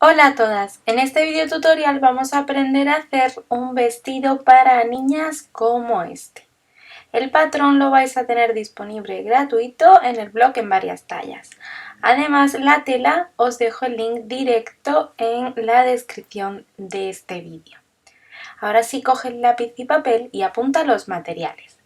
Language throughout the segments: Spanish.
Hola a todas, en este video tutorial vamos a aprender a hacer un vestido para niñas como este. El patrón lo vais a tener disponible gratuito en el blog en varias tallas. Además, la tela os dejo el link directo en la descripción de este vídeo. Ahora sí, coge el lápiz y papel y apunta los materiales.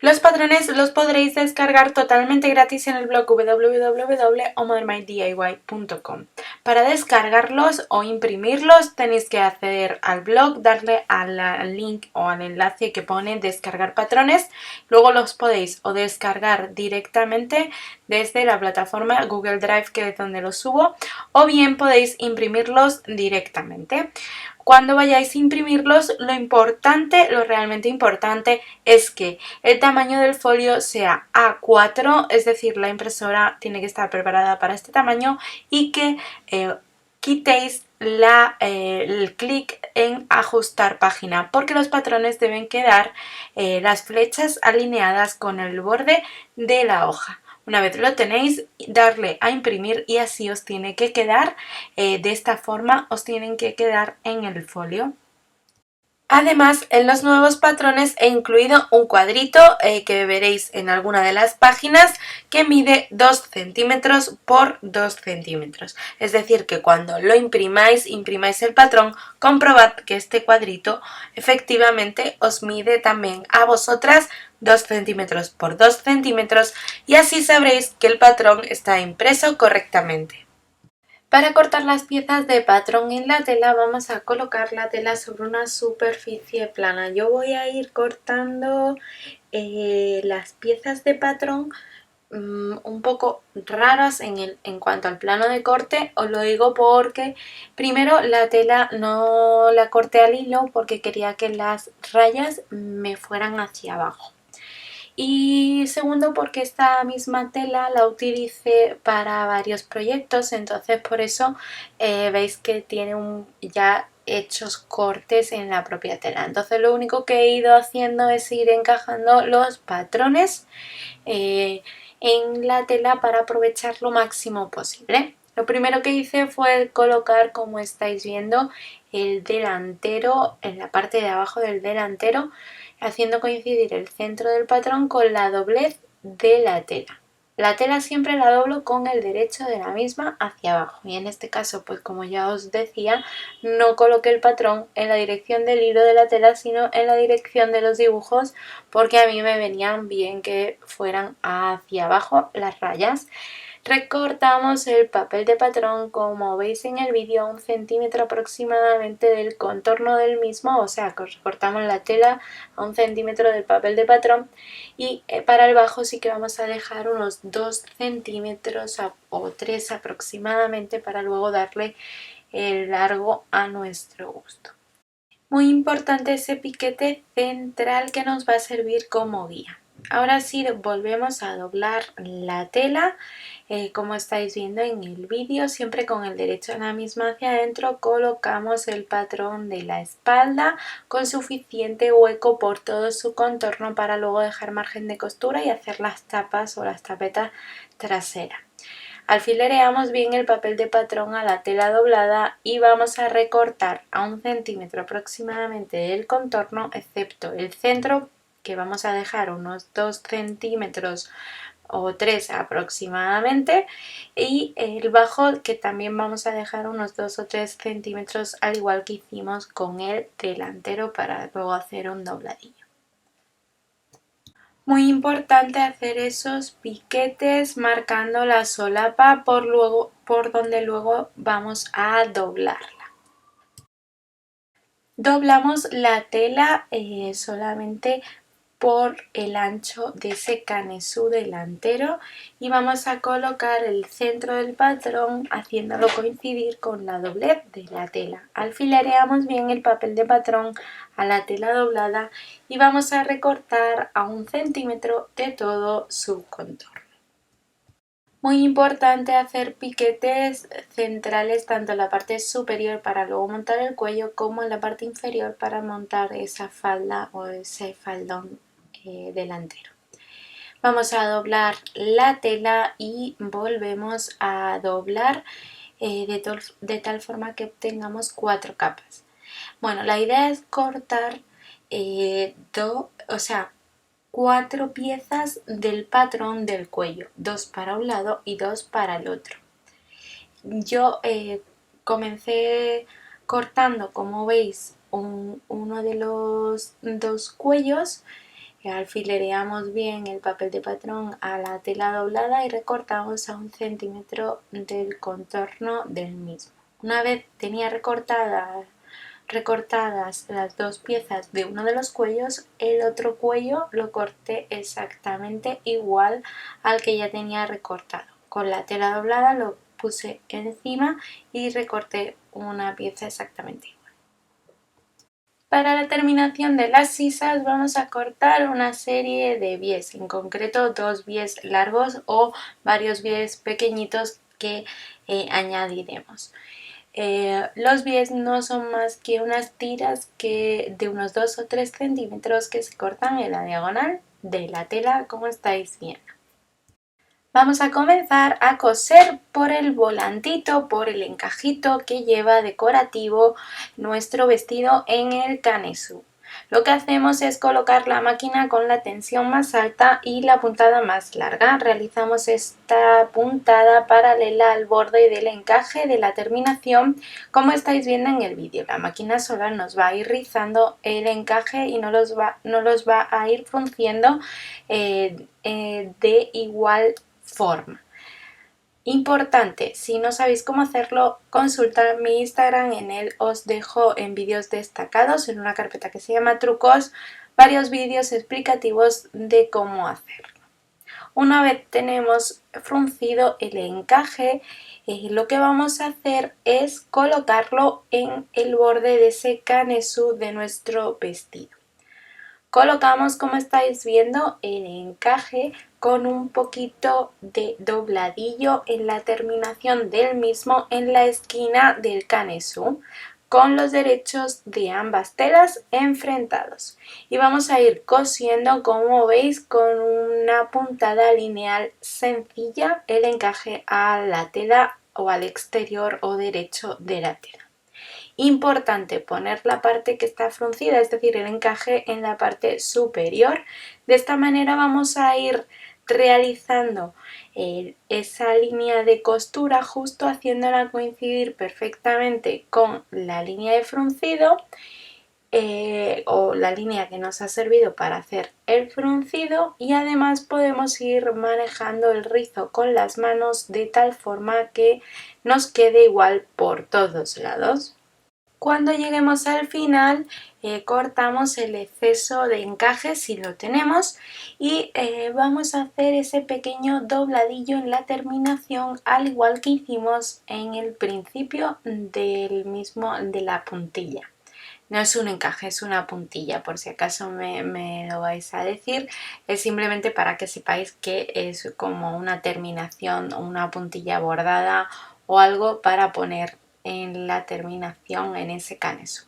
Los patrones los podréis descargar totalmente gratis en el blog www.omodernmydiy.com. Para descargarlos o imprimirlos tenéis que acceder al blog, darle al link o al enlace que pone descargar patrones. Luego los podéis o descargar directamente desde la plataforma Google Drive, que es donde los subo, o bien podéis imprimirlos directamente. Cuando vayáis a imprimirlos, lo realmente importante es que el tamaño del folio sea A4, es decir, la impresora tiene que estar preparada para este tamaño, y que quitéis el clic en ajustar página, porque los patrones deben quedar las flechas alineadas con el borde de la hoja. Una vez lo tenéis, darle a imprimir y así os tiene que quedar, de esta forma os tienen que quedar en el folio. Además, en los nuevos patrones he incluido un cuadrito que veréis en alguna de las páginas, que mide 2 centímetros por 2 centímetros. Es decir, que cuando lo imprimáis el patrón, comprobad que este cuadrito efectivamente os mide también a vosotras 2 centímetros por 2 centímetros, y así sabréis que el patrón está impreso correctamente. Para cortar las piezas de patrón en la tela, vamos a colocar la tela sobre una superficie plana. Yo voy a ir cortando las piezas de patrón un poco raras en cuanto al plano de corte. Os lo digo porque primero la tela no la corté al hilo porque quería que las rayas me fueran hacia abajo. Y segundo, porque esta misma tela la utilicé para varios proyectos, entonces por eso veis que tiene ya hechos cortes en la propia tela. Entonces lo único que he ido haciendo es ir encajando los patrones en la tela para aprovechar lo máximo posible. Lo primero que hice fue colocar, como estáis viendo, el delantero en la parte de abajo del delantero, haciendo coincidir el centro del patrón con la doblez de la tela. La tela siempre la doblo con el derecho de la misma hacia abajo, y en este caso, pues como ya os decía, no coloqué el patrón en la dirección del hilo de la tela, sino en la dirección de los dibujos, porque a mí me venían bien que fueran hacia abajo las rayas. Recortamos el papel de patrón, como veis en el vídeo, a 1 centímetro aproximadamente del contorno del mismo, o sea, recortamos la tela a 1 centímetro del papel de patrón, y para el bajo sí que vamos a dejar unos 2 centímetros o 3 aproximadamente, para luego darle el largo a nuestro gusto. Muy importante ese piquete central que nos va a servir como guía. Ahora sí, volvemos a doblar la tela, como estáis viendo en el vídeo, siempre con el derecho de la misma hacia adentro. Colocamos el patrón de la espalda con suficiente hueco por todo su contorno para luego dejar margen de costura y hacer las tapas o las tapetas traseras. Alfilereamos bien el papel de patrón a la tela doblada y vamos a recortar a 1 centímetro aproximadamente del contorno, excepto el centro, que vamos a dejar unos 2 centímetros o 3 aproximadamente, y el bajo, que también vamos a dejar unos 2 o 3 centímetros, al igual que hicimos con el delantero, para luego hacer un dobladillo. Muy importante hacer esos piquetes marcando la solapa por donde luego vamos a doblarla. Doblamos la tela solamente por el ancho de ese canesú delantero, y vamos a colocar el centro del patrón haciéndolo coincidir con la doblez de la tela. Alfilereamos bien el papel de patrón a la tela doblada y vamos a recortar a 1 centímetro de todo su contorno. Muy importante hacer piquetes centrales tanto en la parte superior para luego montar el cuello, como en la parte inferior para montar esa falda o ese faldón delantero. Vamos a doblar la tela y volvemos a doblar de tal forma que obtengamos 4 capas. Bueno, la idea es cortar 4 piezas del patrón del cuello, 2 para un lado y 2 para el otro. Yo comencé cortando, como veis, uno de los 2 cuellos, alfilereamos bien el papel de patrón a la tela doblada y recortamos a 1 centímetro del contorno del mismo. Una vez tenía recortadas las 2 piezas de uno de los cuellos, el otro cuello lo corté exactamente igual al que ya tenía recortado. Con la tela doblada lo puse encima y recorté una pieza exactamente igual. Para la terminación de las sisas vamos a cortar una serie de bies, en concreto 2 bies largos o varios bies pequeñitos que añadiremos. Los bies no son más que unas tiras de unos 2 o 3 centímetros que se cortan en la diagonal de la tela, como estáis viendo. Vamos a comenzar a coser por el volantito, por el encajito que lleva decorativo nuestro vestido en el canesú. Lo que hacemos es colocar la máquina con la tensión más alta y la puntada más larga. Realizamos esta puntada paralela al borde del encaje de la terminación, como estáis viendo en el vídeo. La máquina sola nos va a ir rizando el encaje y no los va a ir frunciendo de igual forma. Importante, si no sabéis cómo hacerlo, consultad mi Instagram, en él os dejo en vídeos destacados, en una carpeta que se llama trucos, varios vídeos explicativos de cómo hacerlo. Una vez tenemos fruncido el encaje, lo que vamos a hacer es colocarlo en el borde de ese canesú de nuestro vestido. Colocamos, como estáis viendo, el encaje con un poquito de dobladillo en la terminación del mismo en la esquina del canesú, con los derechos de ambas telas enfrentados. Y vamos a ir cosiendo, como veis, con una puntada lineal sencilla el encaje a la tela o al exterior o derecho de la tela. Importante poner la parte que está fruncida, es decir, el encaje en la parte superior. De esta manera vamos a ir realizando esa línea de costura, justo haciéndola coincidir perfectamente con la línea de fruncido o la línea que nos ha servido para hacer el fruncido, y además podemos ir manejando el rizo con las manos de tal forma que nos quede igual por todos lados. Cuando lleguemos al final cortamos el exceso de encaje si lo tenemos y vamos a hacer ese pequeño dobladillo en la terminación, al igual que hicimos en el principio de la puntilla. No es un encaje, es una puntilla, por si acaso me lo vais a decir. Es simplemente para que sepáis que es como una terminación o una puntilla bordada o algo para poner en la terminación en ese canesú.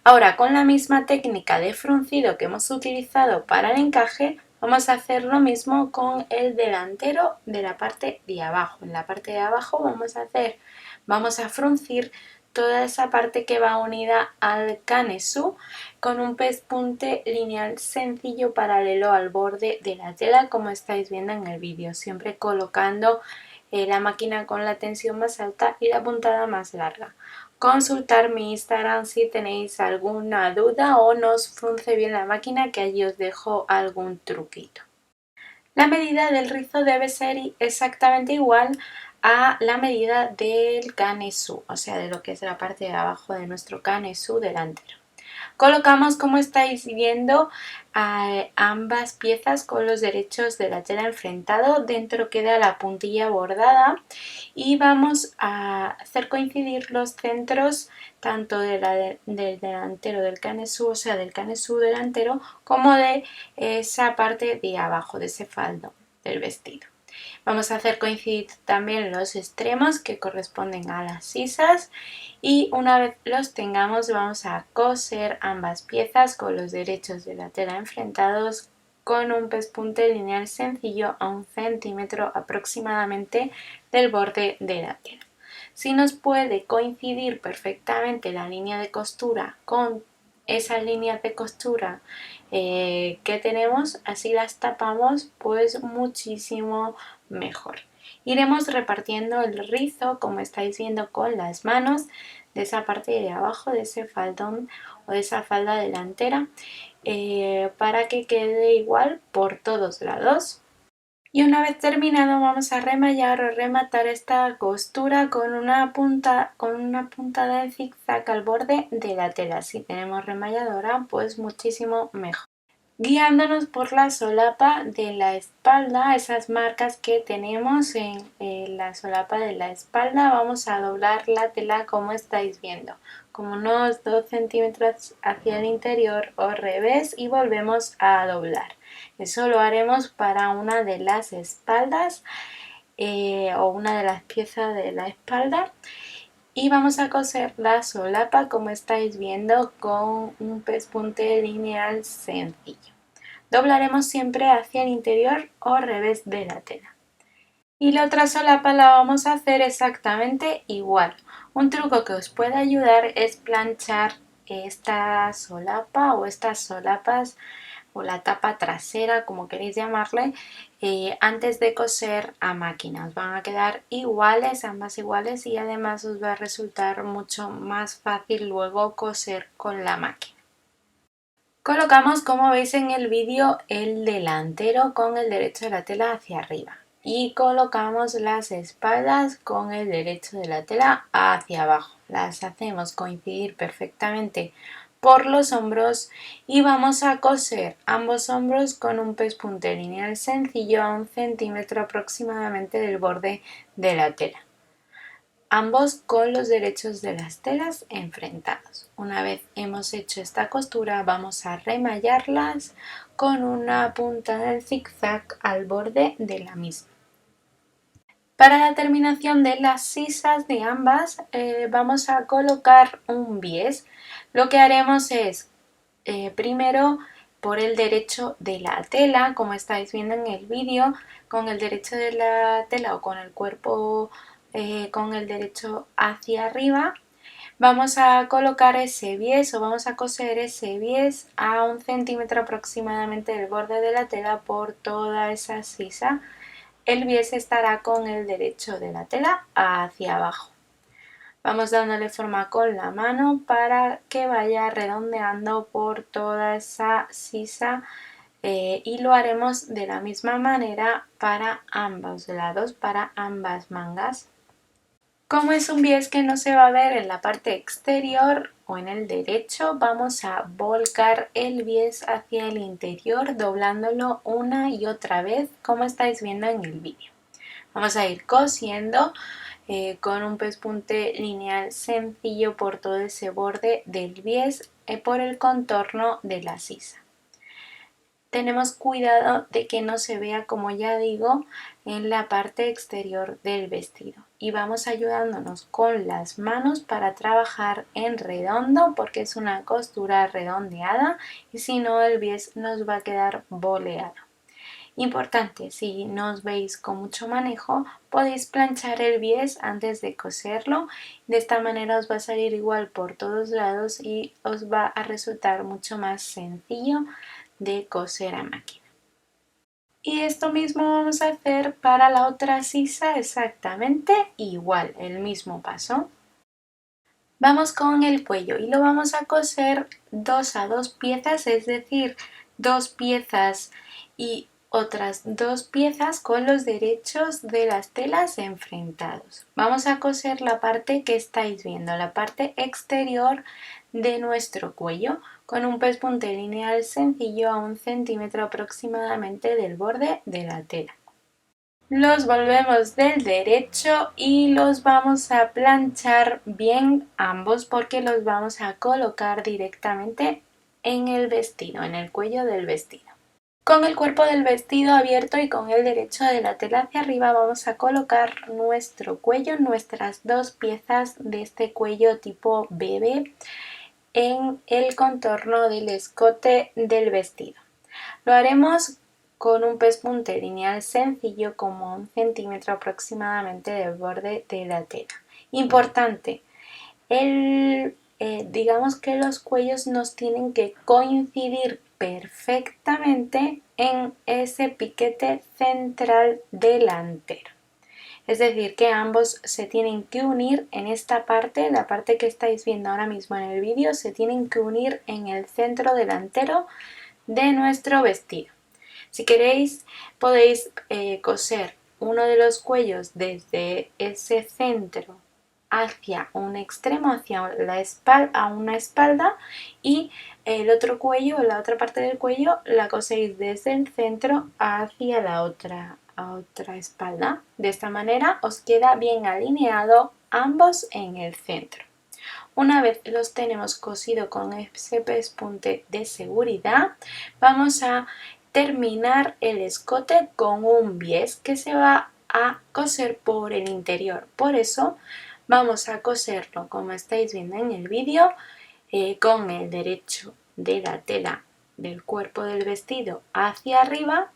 Ahora, con la misma técnica de fruncido que hemos utilizado para el encaje, vamos a hacer lo mismo con el delantero de la parte de abajo. En la parte de abajo vamos a fruncir toda esa parte que va unida al canesú con un pespunte lineal sencillo paralelo al borde de la tela, como estáis viendo en el vídeo, siempre colocando la máquina con la tensión más alta y la puntada más larga. Consultar mi Instagram si tenéis alguna duda o no os frunce bien la máquina, que allí os dejo algún truquito. La medida del rizo debe ser exactamente igual a la medida del canesú, o sea, de lo que es la parte de abajo de nuestro canesú delantero. Colocamos, como estáis viendo, ambas piezas con los derechos de la tela enfrentado. Dentro queda la puntilla bordada y vamos a hacer coincidir los centros tanto del delantero del canesú, o sea, del canesú delantero, como de esa parte de abajo, de ese faldo del vestido. Vamos a hacer coincidir también los extremos que corresponden a las sisas, y una vez los tengamos vamos a coser ambas piezas con los derechos de la tela enfrentados con un pespunte lineal sencillo a 1 centímetro aproximadamente del borde de la tela. Si nos puede coincidir perfectamente la línea de costura con esas líneas de costura que tenemos, así las tapamos pues muchísimo mejor. Iremos repartiendo el rizo, como estáis viendo, con las manos de esa parte de abajo, de ese faldón o de esa falda delantera, para que quede igual por todos lados. Y una vez terminado vamos a remallar o rematar esta costura con una puntada de zigzag al borde de la tela. Si tenemos remalladora, pues muchísimo mejor. Guiándonos por la solapa de la espalda, esas marcas que tenemos en la solapa de la espalda, vamos a doblar la tela como estáis viendo, como unos 2 centímetros hacia el interior o revés, y volvemos a doblar. Eso lo haremos para una de las espaldas o una de las piezas de la espalda. Y vamos a coser la solapa como estáis viendo con un pespunte lineal sencillo. Doblaremos siempre hacia el interior o revés de la tela. Y la otra solapa la vamos a hacer exactamente igual. Un truco que os puede ayudar es planchar esta solapa o estas solapas o la tapa trasera, como queréis llamarle, antes de coser a máquina. Os van a quedar iguales, ambas iguales, y además os va a resultar mucho más fácil luego coser con la máquina. Colocamos, como veis en el vídeo, el delantero con el derecho de la tela hacia arriba y colocamos las espaldas con el derecho de la tela hacia abajo. Las hacemos coincidir perfectamente por los hombros y vamos a coser ambos hombros con un pespunte lineal sencillo a 1 centímetro aproximadamente del borde de la tela, ambos con los derechos de las telas enfrentados. Una vez hemos hecho esta costura, vamos a remallarlas con una punta del zigzag al borde de la misma. Para la terminación de las sisas de ambas vamos a colocar un bies. Lo que haremos es primero por el derecho de la tela, como estáis viendo en el vídeo, con el derecho de la tela o con el cuerpo con el derecho hacia arriba, vamos a colocar ese bies o vamos a coser ese bies a 1 centímetro aproximadamente del borde de la tela por toda esa sisa. El bies estará con el derecho de la tela hacia abajo. Vamos dándole forma con la mano para que vaya redondeando por toda esa sisa y lo haremos de la misma manera para ambos lados, para ambas mangas. Como es un bies que no se va a ver en la parte exterior o en el derecho, vamos a volcar el bies hacia el interior doblándolo una y otra vez, como estáis viendo en el vídeo. Vamos a ir cosiendo con un pespunte lineal sencillo por todo ese borde del bies por el contorno de la sisa. Tenemos cuidado de que no se vea, como ya digo, en la parte exterior del vestido, y vamos ayudándonos con las manos para trabajar en redondo porque es una costura redondeada y si no el bies nos va a quedar boleado. Importante, si no os veis con mucho manejo, podéis planchar el bies antes de coserlo. De esta manera os va a salir igual por todos lados y os va a resultar mucho más sencillo de coser a máquina. Y esto mismo vamos a hacer para la otra sisa, exactamente igual, el mismo paso. Vamos con el cuello y lo vamos a coser 2 a 2 piezas, es decir, 2 piezas y otras 2 piezas con los derechos de las telas enfrentados. Vamos a coser la parte que estáis viendo, la parte exterior de nuestro cuello, con un pespunte lineal sencillo a 1 centímetro aproximadamente del borde de la tela. Los volvemos del derecho y los vamos a planchar bien ambos porque los vamos a colocar directamente en el vestido, en el cuello del vestido. Con el cuerpo del vestido abierto y con el derecho de la tela hacia arriba vamos a colocar nuestro cuello, nuestras 2 piezas de este cuello tipo bebé en el contorno del escote del vestido. Lo haremos con un pespunte lineal sencillo como 1 centímetro aproximadamente del borde de la tela Importante, digamos que los cuellos nos tienen que coincidir perfectamente en ese piquete central delantero. Es decir, que ambos se tienen que unir en esta parte, la parte que estáis viendo ahora mismo en el vídeo, se tienen que unir en el centro delantero de nuestro vestido. Si queréis, podéis coser uno de los cuellos desde ese centro hacia un extremo, hacia una espalda, y el otro cuello, la otra parte del cuello, la coséis desde el centro hacia la otra espalda. De esta manera os queda bien alineado ambos en el centro. Una vez los tenemos cosido con ese pespunte de seguridad, vamos a terminar el escote con un bies que se va a coser por el interior. Por eso vamos a coserlo, como estáis viendo en el vídeo, con el derecho de la tela del cuerpo del vestido hacia arriba,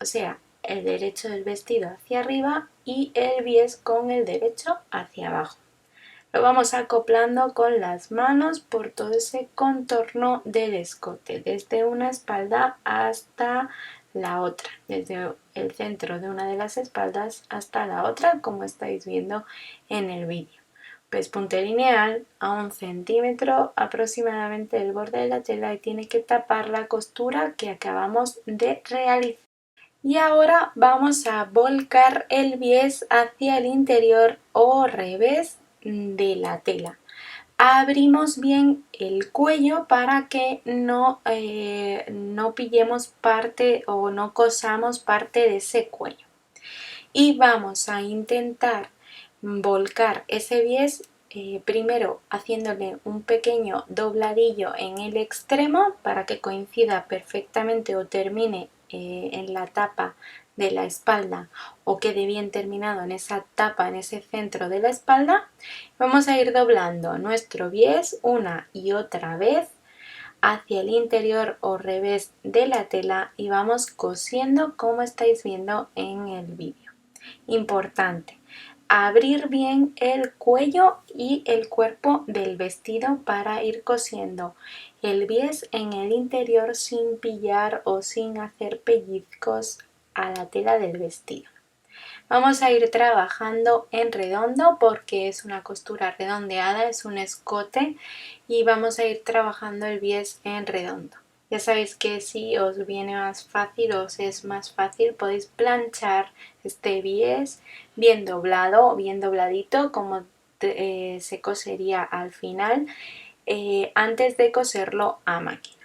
o sea, el derecho del vestido hacia arriba y el bies con el derecho hacia abajo. Lo vamos acoplando con las manos por todo ese contorno del escote, desde una espalda hasta la otra, desde el centro de una de las espaldas hasta la otra, como estáis viendo en el vídeo. Pespunte lineal a 1 centímetro aproximadamente del borde de la tela y tiene que tapar la costura que acabamos de realizar. Y ahora vamos a volcar el bies hacia el interior o revés de la tela. Abrimos bien el cuello para que no pillemos parte o no cosamos parte de ese cuello. Y vamos a intentar volcar ese bies primero haciéndole un pequeño dobladillo en el extremo para que coincida perfectamente o termine en la tapa de la espalda o quede bien terminado en esa tapa, en ese centro de la espalda. Vamos a ir doblando nuestro bies una y otra vez hacia el interior o revés de la tela y vamos cosiendo como estáis viendo en el vídeo. Importante, abrir bien el cuello y el cuerpo del vestido para ir cosiendo el bies en el interior sin pillar o sin hacer pellizcos a la tela del vestido. Vamos a ir trabajando en redondo porque es una costura redondeada, es un escote y vamos a ir trabajando el bies en redondo. Ya sabéis que si os viene más fácil o os es más fácil podéis planchar este bies bien doblado o bien dobladito como se cosería al final antes de coserlo a máquina.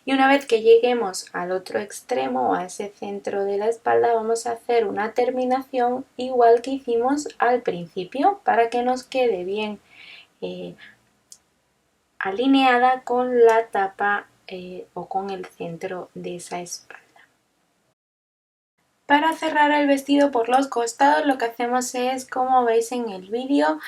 Y una vez que lleguemos al otro extremo, a ese centro de la espalda, vamos a hacer una terminación igual que hicimos al principio para que nos quede bien alineada con la tapa o con el centro de esa espalda. Para cerrar el vestido por los costados lo que hacemos es, como veis en el vídeo,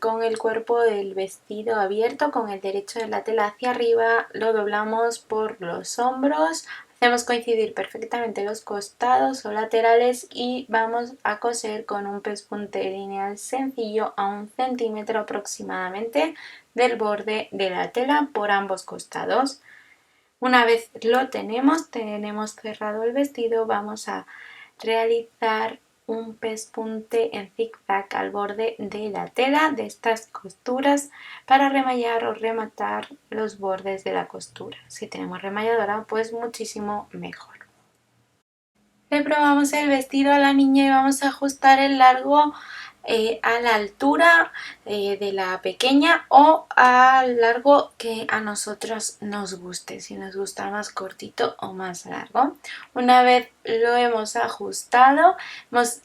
con el cuerpo del vestido abierto, con el derecho de la tela hacia arriba, lo doblamos por los hombros, hacemos coincidir perfectamente los costados o laterales y vamos a coser con un pespunte lineal sencillo a 1 centímetro aproximadamente del borde de la tela por ambos costados. Una vez lo tenemos cerrado el vestido, vamos a realizar un pespunte en zigzag al borde de la tela de estas costuras para remallar o rematar los bordes de la costura. Si tenemos remalladora, pues muchísimo mejor. Le probamos el vestido a la niña y vamos a ajustar el largo a la altura de la pequeña o al largo que a nosotros nos guste, si nos gusta más cortito o más largo. Una vez lo hemos ajustado, hemos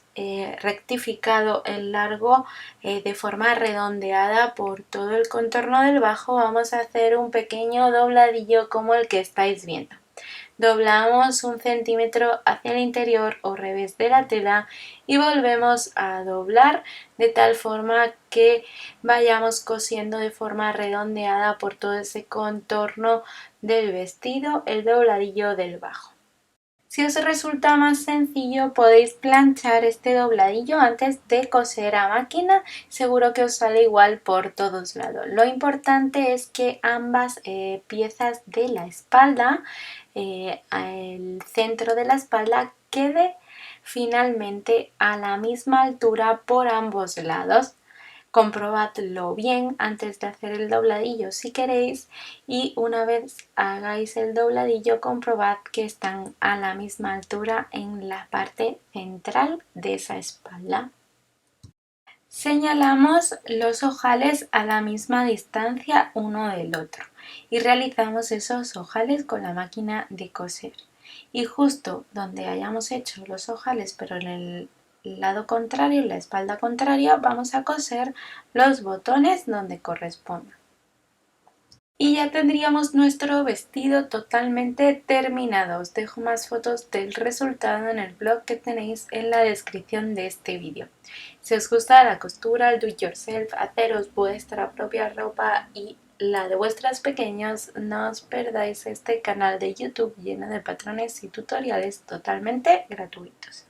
rectificado el largo de forma redondeada por todo el contorno del bajo, vamos a hacer un pequeño dobladillo como el que estáis viendo. Doblamos 1 centímetro hacia el interior o revés de la tela y volvemos a doblar de tal forma que vayamos cosiendo de forma redondeada por todo ese contorno del vestido el dobladillo del bajo. Si os resulta más sencillo podéis planchar este dobladillo antes de coser a máquina, seguro que os sale igual por todos lados. Lo importante es que ambas piezas de la espalda, el centro de la espalda quede finalmente a la misma altura por ambos lados. Comprobadlo bien antes de hacer el dobladillo si queréis, y una vez hagáis el dobladillo comprobad que están a la misma altura en la parte central de esa espalda. Señalamos los ojales a la misma distancia uno del otro y realizamos esos ojales con la máquina de coser. Y justo donde hayamos hecho los ojales, pero en el lado contrario, en la espalda contraria, vamos a coser los botones donde corresponda. Y ya tendríamos nuestro vestido totalmente terminado. Os dejo más fotos del resultado en el blog que tenéis en la descripción de este vídeo. Si os gusta la costura, el do it yourself, haceros vuestra propia ropa y la de vuestros pequeños, no os perdáis este canal de YouTube lleno de patrones y tutoriales totalmente gratuitos.